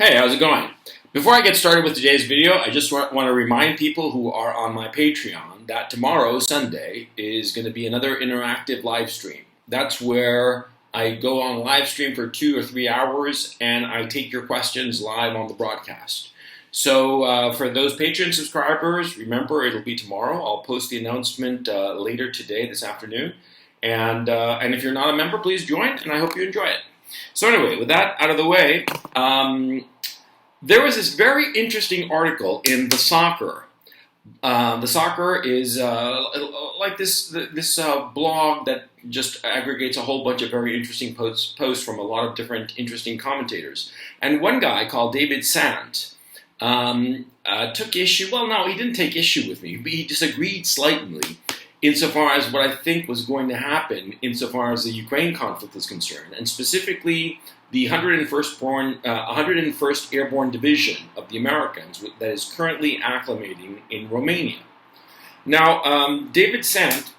Hey, how's it going? Before I get started with today's video, I just want to remind people who are on my Patreon that tomorrow, Sunday, is going to be another interactive live stream. That's where I go on live stream for 2 or 3 hours and I take your questions live on the broadcast. So for those Patreon subscribers, remember it'll be tomorrow. I'll post the announcement later today, this afternoon. And if you're not a member, please join, and I hope you enjoy it. So anyway, with that out of the way, there was this very interesting article in The Soccer. The Soccer is like this blog that just aggregates a whole bunch of very interesting posts from a lot of different interesting commentators. And one guy called David Sant took issue. Well, no, he didn't take issue with me. He disagreed slightly insofar as what I think was going to happen insofar as the Ukraine conflict is concerned, and specifically the 101st Airborne Division of the Americans that is currently acclimating in Romania. Now, David Sant,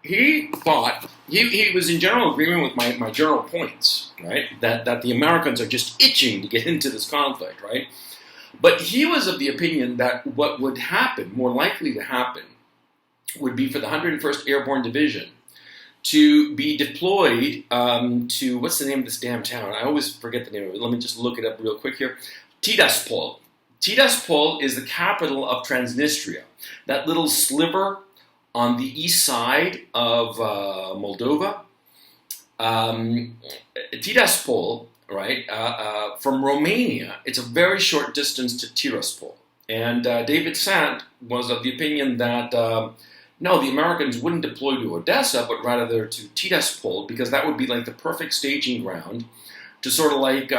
he thought, he was in general agreement with my general points, right, that the Americans are just itching to get into this conflict, right? But he was of the opinion that what would happen, more likely to happen, would be for the 101st Airborne Division to be deployed to, what's the name of this damn town? I always forget the name of it. Let me just look it up real quick here. Tiraspol. Tiraspol is the capital of Transnistria, that little sliver on the east side of Moldova. Tiraspol, right, from Romania, it's a very short distance to Tiraspol. And David Sant was of the opinion that no, the Americans wouldn't deploy to Odessa, but rather to Tiraspol, because that would be like the perfect staging ground to sort of like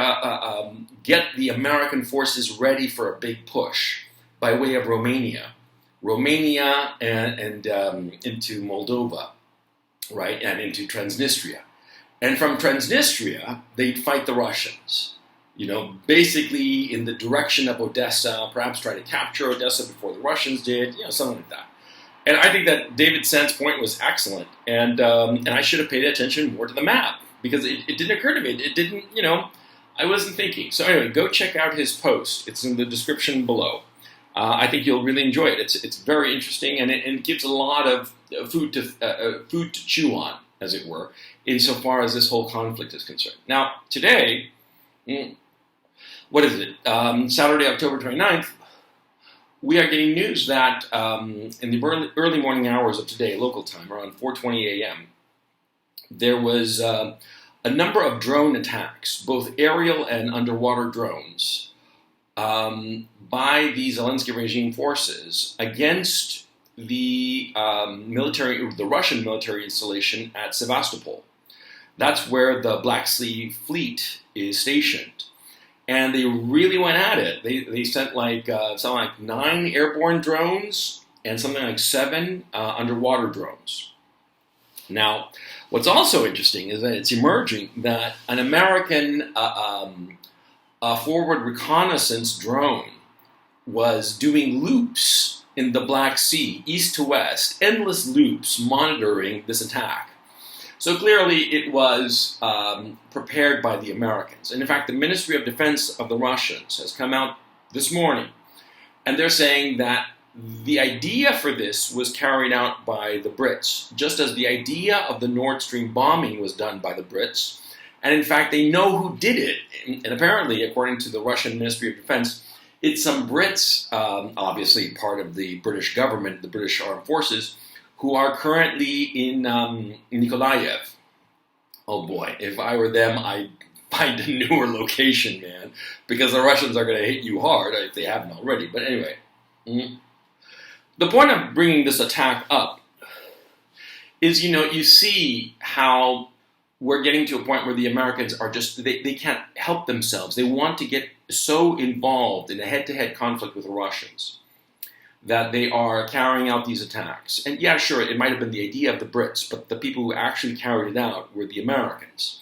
get the American forces ready for a big push by way of Romania and into Moldova, right, and into Transnistria. And from Transnistria, they'd fight the Russians, you know, basically in the direction of Odessa, perhaps try to capture Odessa before the Russians did, you know, something like that. And I think that David Sant's point was excellent, and I should have paid attention more to the map, because it didn't occur to me. It didn't, you know, I wasn't thinking. So anyway, go check out his post. It's in the description below. I think you'll really enjoy it. It's very interesting, and it gives a lot of food to chew on, as it were, insofar as this whole conflict is concerned. Now, today, what is it? Saturday, October 29th, we are getting news that in the early morning hours of today, local time, around 4:20 a.m., there was a number of drone attacks, both aerial and underwater drones, by the Zelensky regime forces against the Russian military installation at Sevastopol. That's where the Black Sea Fleet is stationed. And they really went at it. They sent something like 9 airborne drones and something like 7 underwater drones. Now, what's also interesting is that it's emerging that an American forward reconnaissance drone was doing loops in the Black Sea, east to west, endless loops monitoring this attack. So clearly it was prepared by the Americans. And in fact, the Ministry of Defense of the Russians has come out this morning, and they're saying that the idea for this was carried out by the Brits, just as the idea of the Nord Stream bombing was done by the Brits. And in fact, they know who did it. And apparently, according to the Russian Ministry of Defense, it's some Brits, obviously part of the British government, the British Armed Forces, who are currently in Nikolaev. Oh boy, if I were them, I'd find a newer location, man, because the Russians are going to hit you hard if they haven't already. But anyway, the point of bringing this attack up is, you know, you see how we're getting to a point where the Americans are just, they can't help themselves. They want to get so involved in a head-to-head conflict with the Russians that they are carrying out these attacks. And yeah, sure, it might have been the idea of the Brits, but the people who actually carried it out were the Americans.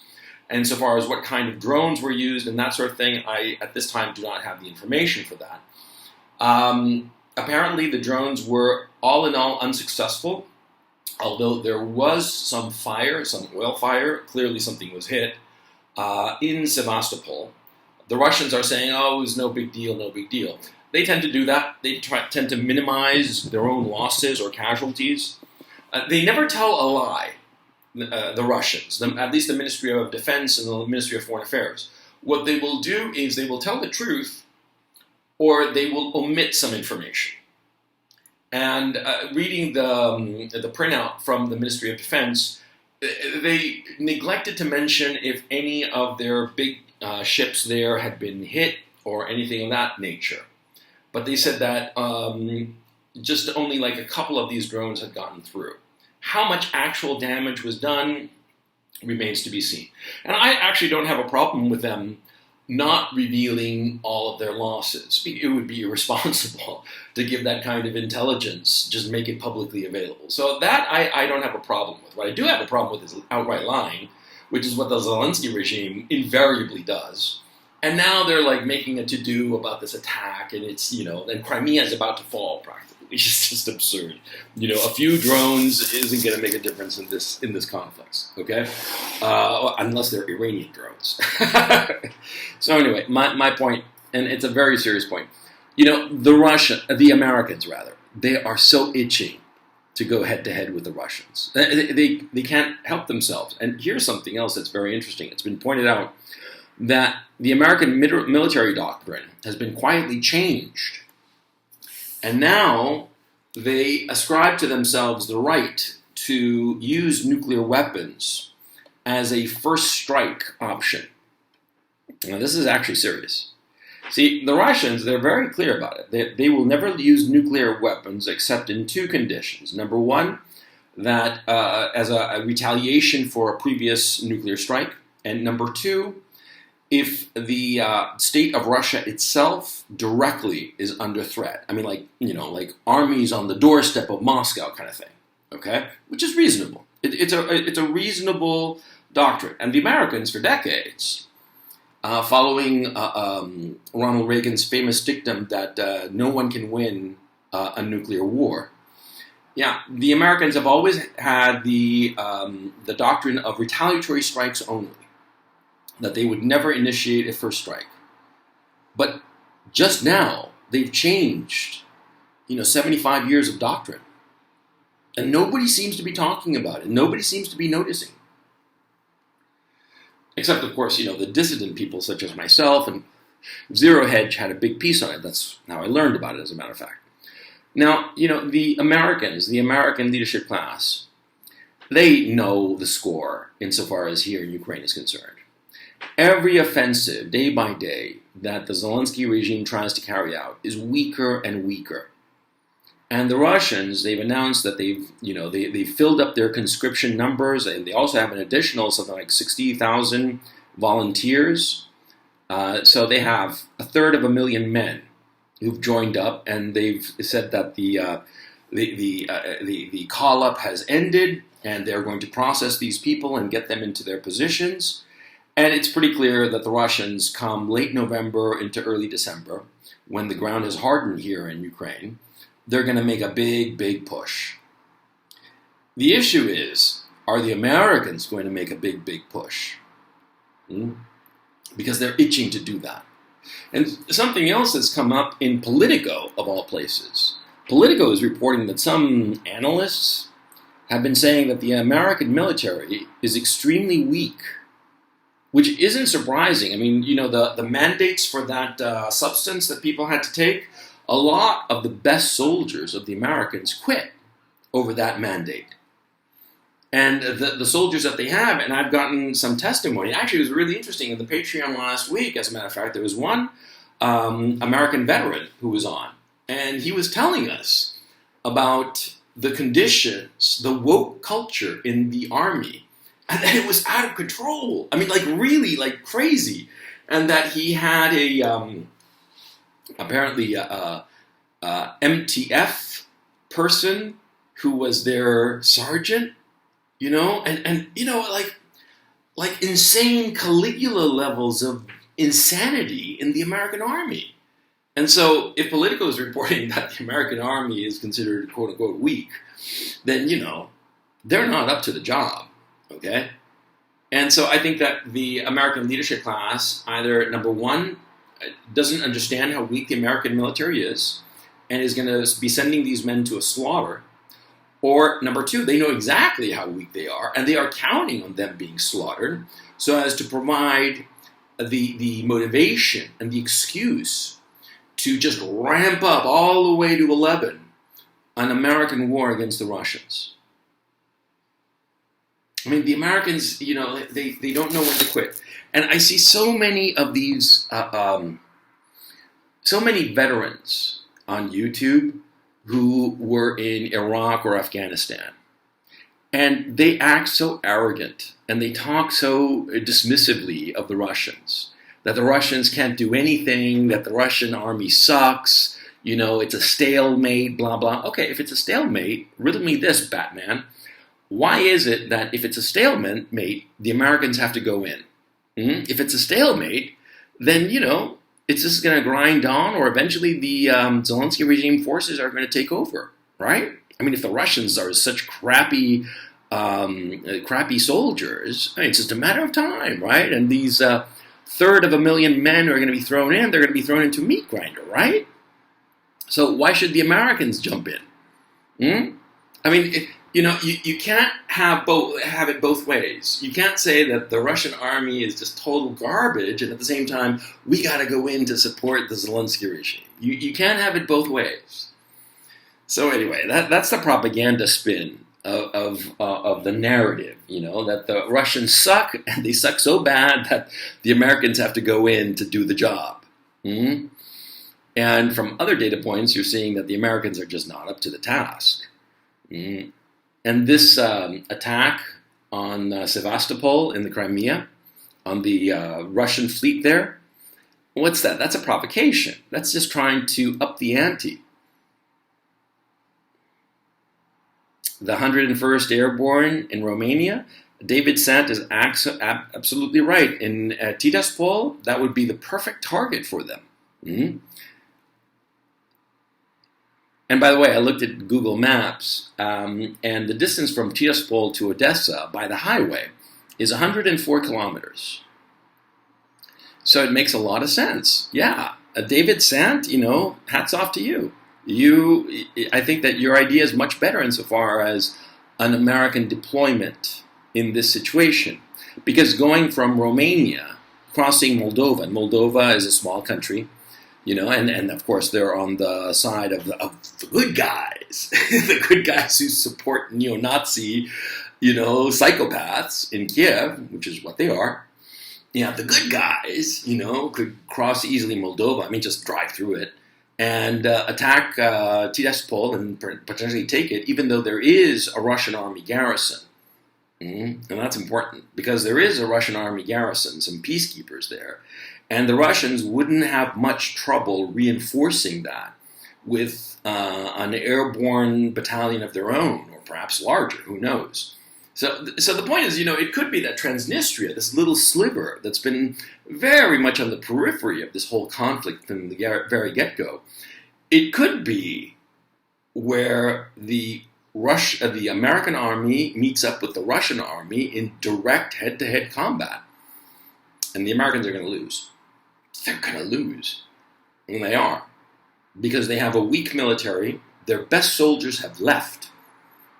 And so far as what kind of drones were used and that sort of thing, I, at this time, do not have the information for that. Apparently, the drones were, all in all, unsuccessful, although there was some fire, some oil fire. Clearly something was hit. in Sevastopol. The Russians are saying, oh, it was no big deal, no big deal. They tend to do that. They tend to minimize their own losses or casualties. They never tell a lie, the Russians, at least the Ministry of Defense and the Ministry of Foreign Affairs. What they will do is they will tell the truth or they will omit some information. And reading the printout from the Ministry of Defense, they neglected to mention if any of their big ships there had been hit or anything of that nature. But they said that just only like a couple of these drones had gotten through. How much actual damage was done remains to be seen. And I actually don't have a problem with them not revealing all of their losses. It would be irresponsible to give that kind of intelligence, just make it publicly available. So that I don't have a problem with. What I do have a problem with is outright lying, which is what the Zelensky regime invariably does. And now they're like making a to-do about this attack, and it's, and Crimea is about to fall practically. It's just absurd. A few drones isn't going to make a difference in this conflict, okay? Unless they're Iranian drones. So anyway, my point, and it's a very serious point. The Americans, they are so itching to go head-to-head with the Russians. They can't help themselves. And here's something else that's very interesting. It's been pointed out that the American military doctrine has been quietly changed. And now they ascribe to themselves the right to use nuclear weapons as a first strike option. Now, this is actually serious. See, the Russians, they're very clear about it. They will never use nuclear weapons except in two conditions. Number one, that as a retaliation for a previous nuclear strike. And number two, if the state of Russia itself directly is under threat. I mean, like armies on the doorstep of Moscow kind of thing, okay? Which is reasonable. It's a reasonable doctrine. And the Americans, for decades, following Ronald Reagan's famous dictum that no one can win a nuclear war, the Americans have always had the doctrine of retaliatory strikes only, that they would never initiate a first strike. But just now, they've changed, 75 years of doctrine. And nobody seems to be talking about it. Nobody seems to be noticing. Except, of course, the dissident people such as myself, and Zero Hedge had a big piece on it. That's how I learned about it, as a matter of fact. Now, the Americans, the American leadership class, they know the score insofar as here in Ukraine is concerned. Every offensive, day by day, that the Zelensky regime tries to carry out is weaker and weaker. And the Russians, they've announced that they've filled up their conscription numbers, and they also have an additional something like 60,000 volunteers. So they have 1/3 men who've joined up, and they've said that the call-up has ended, and they're going to process these people and get them into their positions. And it's pretty clear that the Russians, come late November into early December, when the ground has hardened here in Ukraine, they're going to make a big, big push. The issue is, are the Americans going to make a big, big push? Because they're itching to do that. And something else that's come up in Politico, of all places. Politico is reporting that some analysts have been saying that the American military is extremely weak, which isn't surprising. I mean, the mandates for that substance that people had to take, a lot of the best soldiers of the Americans quit over that mandate. And the soldiers that they have, and I've gotten some testimony, actually it was really interesting, in the Patreon last week, as a matter of fact, there was one American veteran who was on, and he was telling us about the conditions, the woke culture in the Army, and that it was out of control. I mean, really, crazy. And that he had apparently a MTF person who was their sergeant, and insane Caligula levels of insanity in the American Army. And so if Politico is reporting that the American Army is considered quote-unquote weak, then, they're not up to the job. Okay? And so I think that the American leadership class either, number one, doesn't understand how weak the American military is and is going to be sending these men to a slaughter, or number two, they know exactly how weak they are and they are counting on them being slaughtered so as to provide the motivation and the excuse to just ramp up all the way to 11 an American war against the Russians. I mean, the Americans, they don't know when to quit. And I see so many of these, so many veterans on YouTube who were in Iraq or Afghanistan. And they act so arrogant and they talk so dismissively of the Russians, that the Russians can't do anything, that the Russian army sucks, it's a stalemate, blah, blah. Okay, if it's a stalemate, riddle me this, Batman. Why is it that if it's a stalemate, the Americans have to go in? If it's a stalemate, then, it's just going to grind on, or eventually the Zelensky regime forces are going to take over, right? I mean, if the Russians are such crappy soldiers, it's just a matter of time, right? And these 1/3 men who are going to be thrown in, they're going to be thrown into a meat grinder, right? So why should the Americans jump in? I mean, you can't have it both ways. You can't say that the Russian army is just total garbage, and at the same time, we got to go in to support the Zelensky regime. You can't have it both ways. So anyway, that's the propaganda spin of the narrative. That the Russians suck, and they suck so bad that the Americans have to go in to do the job. And from other data points, you're seeing that the Americans are just not up to the task. And this attack on Sevastopol in the Crimea, on the Russian fleet there, what's that? That's a provocation. That's just trying to up the ante. The 101st Airborne in Romania, David Sant is absolutely right. In Tiraspol, that would be the perfect target for them. And by the way, I looked at Google Maps, and the distance from Tiraspol to Odessa by the highway is 104 kilometers. So it makes a lot of sense. Yeah, David Sant, hats off to you. I think that your idea is much better insofar as an American deployment in this situation. Because going from Romania, crossing Moldova, and Moldova is a small country, and of course they're on the side of the good guys, the good guys who support neo-Nazi, psychopaths in Kiev, which is what they are. Yeah, the good guys, could cross easily Moldova. I mean, just drive through it and attack Tiraspol and potentially take it, even though there is a Russian army garrison. And that's important because there is a Russian army garrison, some peacekeepers there. And the Russians wouldn't have much trouble reinforcing that with an airborne battalion of their own, or perhaps larger, who knows. So the point is, it could be that Transnistria, this little sliver that's been very much on the periphery of this whole conflict from the very get-go, it could be where the American army meets up with the Russian army in direct head-to-head combat. And the Americans are going to lose. They're going to lose. And they are. Because they have a weak military. Their best soldiers have left.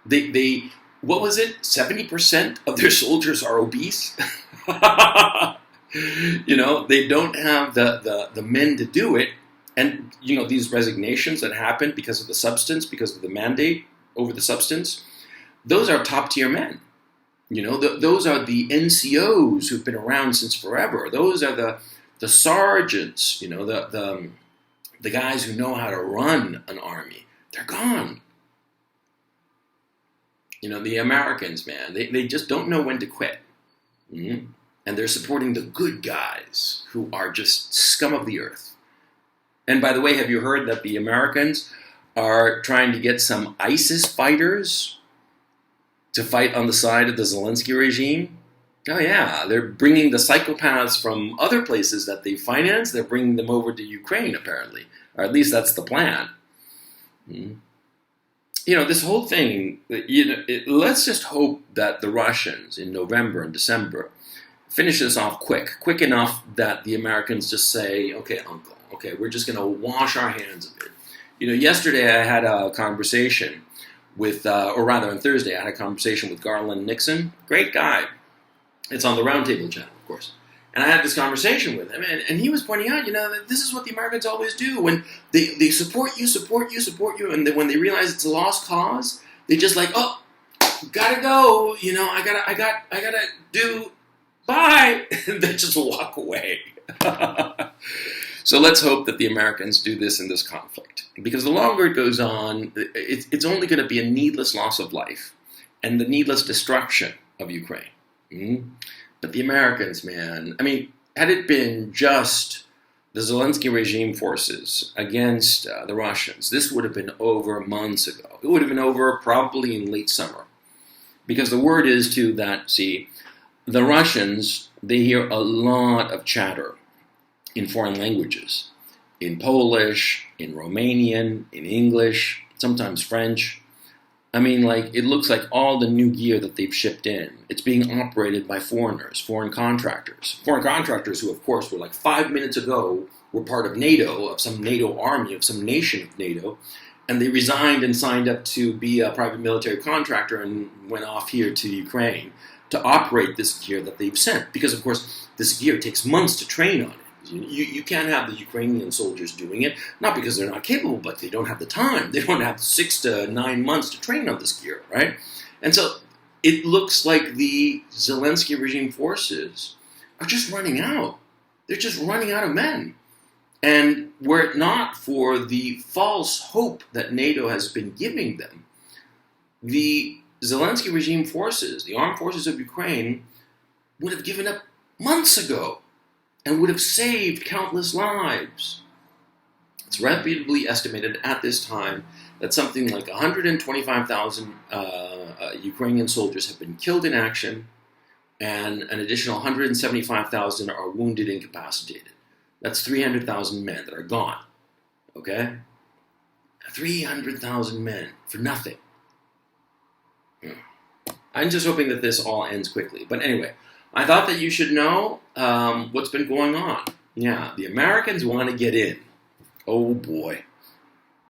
They what was it? 70% of their soldiers are obese? They don't have the men to do it. And, these resignations that happen because of the substance, because of the mandate over the substance, those are top-tier men. Those are the NCOs who've been around since forever. Those are the sergeants, the guys who know how to run an army. They're gone. The Americans, man, they just don't know when to quit. And they're supporting the good guys who are just scum of the earth. And by the way, have you heard that the Americans are trying to get some ISIS fighters to fight on the side of the Zelensky regime? Oh yeah, they're bringing the psychopaths from other places that they finance, they're bringing them over to Ukraine apparently. Or at least that's the plan. This whole thing, let's just hope that the Russians in November and December finish this off quick enough that the Americans just say, okay, Uncle, okay, we're just going to wash our hands of it. Yesterday I had a conversation with, or rather on Thursday, I had a conversation with Garland Nixon. Great guy. It's on the Roundtable channel, of course. And I had this conversation with him, and he was pointing out, that this is what the Americans always do. When they support you, and then when they realize it's a lost cause, they just like, oh, gotta go, I gotta do, bye, and they just walk away. So let's hope that the Americans do this in this conflict. Because the longer it goes on, it's only going to be a needless loss of life and the needless destruction of Ukraine. But the Americans, man, had it been just the Zelensky regime forces against the Russians, this would have been over months ago. It would have been over probably in late summer. Because the word is, too, that, the Russians, they hear a lot of chatter in foreign languages, in Polish, in Romanian, in English, sometimes French. It looks like all the new gear that they've shipped in, it's being operated by foreigners, foreign contractors who, of course, were like 5 minutes ago, were part of NATO, of some NATO army, of some nation of NATO, and they resigned and signed up to be a private military contractor and went off here to Ukraine to operate this gear that they've sent. Because, of course, this gear takes months to train on it. You can't have the Ukrainian soldiers doing it, not because they're not capable, but they don't have the time. They don't have 6 to 9 months to train on this gear, right? And so it looks like the Zelensky regime forces are just running out. They're just running out of men. And were it not for the false hope that NATO has been giving them, the Zelensky regime forces, the armed forces of Ukraine, would have given up months ago and would have saved countless lives. It's reputably estimated at this time that something like 125,000 Ukrainian soldiers have been killed in action, and an additional 175,000 are wounded, incapacitated. That's 300,000 men that are gone. Okay? 300,000 men for nothing. I'm just hoping that this all ends quickly. But anyway, I thought that you should know what's been going on. Yeah, the Americans want to get in. Oh boy.